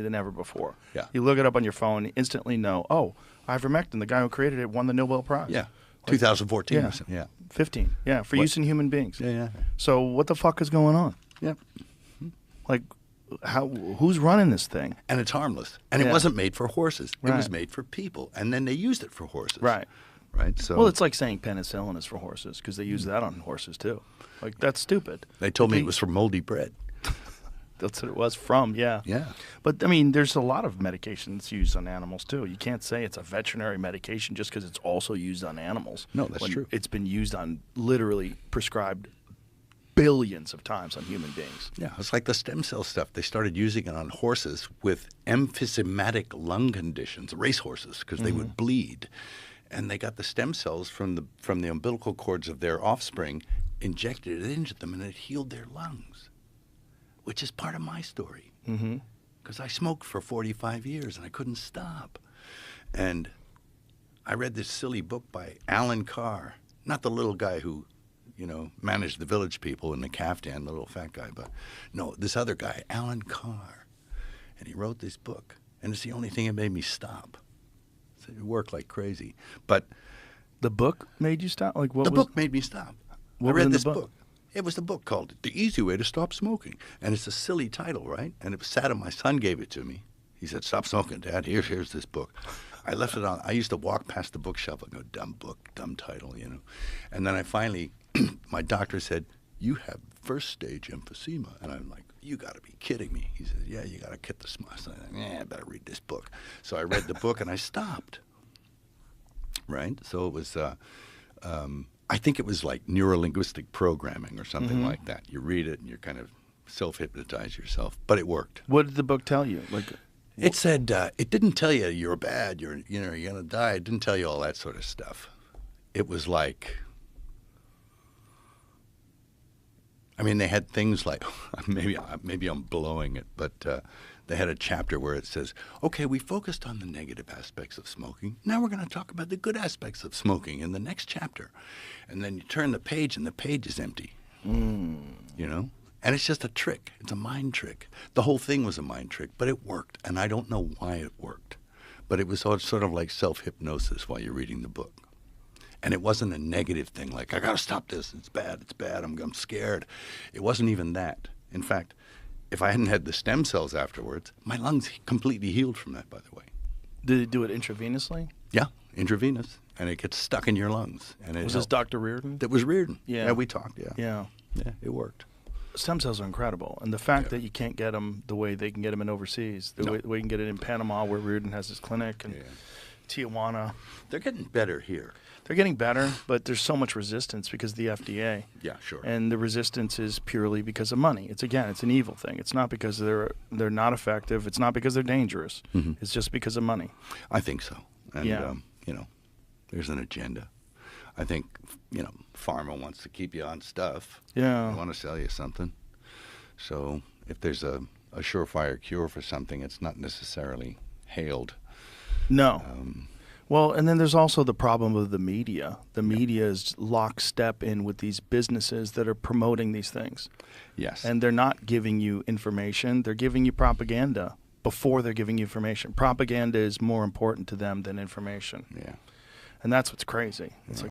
than ever before. Yeah. You look it up on your phone, instantly know, oh, ivermectin, the guy who created it, won the Nobel Prize. Yeah. 2014. Yeah. Yeah. 15. Yeah, for use in human beings. Yeah. So what the fuck is going on? Yeah. Like, who's running this thing? And it's harmless. And it wasn't made for horses. It Right. was made for people. And then they used it for horses. Right. Right. So Well, it's like saying penicillin is for horses because they use that on horses too. Like, that's stupid. they told me it was for moldy bread. That's what it was from, yeah. Yeah. But, I mean, there's a lot of medications used on animals, too. You can't say it's a veterinary medication just because it's also used on animals. No, that's true. It's been used on, literally prescribed billions of times on human beings. Yeah, it's like the stem cell stuff. They started using it on horses with emphysematic lung conditions, racehorses, because they would bleed. And they got the stem cells from the umbilical cords of their offspring, injected it into them, and it healed their lungs, which is part of my story. Because I smoked for 45 years, and I couldn't stop. And I read this silly book by Alan Carr, not the little guy who managed the Village People in the caftan, the little fat guy, but no, this other guy, Alan Carr. And he wrote this book, and it's the only thing that made me stop. So it worked like crazy. But The book made you stop? Like, what the was book made me stop. What I was read in the this book? book. It was the book called The Easy Way to Stop Smoking. And it's a silly title, right? And it was sad, and my son gave it to me. He said, "Stop smoking, Dad. Here's this book." I left it on. I used to walk past the bookshelf and go, "Dumb book, dumb title," And then I finally, my doctor said, "You have first stage emphysema." And I'm like, "You got to be kidding me." He said, "Yeah, you got to kick the smoke." So I said, I better read this book. So I read the book and I stopped. Right? So it was, I think it was like neurolinguistic programming or something like that. You read it and you kind of self-hypnotize yourself. But it worked. What did the book tell you? Like, It said, it didn't tell you you're bad, you're going to die. It didn't tell you all that sort of stuff. It was like, I mean, they had things like, maybe I'm blowing it, but they had a chapter where it says, okay, we focused on the negative aspects of smoking. Now we're going to talk about the good aspects of smoking in the next chapter. And then you turn the page and the page is empty, And it's just a trick. It's a mind trick. The whole thing was a mind trick, but it worked. And I don't know why it worked. But it was sort of like self-hypnosis while you're reading the book. And it wasn't a negative thing like, I got to stop this. It's bad. I'm scared. It wasn't even that. In fact, if I hadn't had the stem cells afterwards, my lungs completely healed from that, by the way. did it do it intravenously? Yeah, intravenous. And it gets stuck in your lungs. And Was this Dr. Reardon? That was Reardon. Yeah. Yeah, we talked, yeah. Yeah. Yeah, it worked. Stem cells are incredible. And the fact that you can't get them the way they can get them in overseas, the way you can get it in Panama where Reardon has his clinic, and Tijuana. They're getting better here. They're getting better, but there's so much resistance because of the FDA. Yeah, sure. And the resistance is purely because of money. It's an evil thing. It's not because they're not effective. It's not because they're dangerous. It's just because of money. I think so. And, Yeah. there's an agenda. I think, pharma wants to keep you on stuff. Yeah. They want to sell you something. So if there's a surefire cure for something, it's not necessarily hailed. No. Well, and then there's also the problem of the media. The media is lockstep in with these businesses that are promoting these things. Yes. And they're not giving you information. They're giving you propaganda before they're giving you information. Propaganda is more important to them than information. Yeah. And that's what's crazy. It's like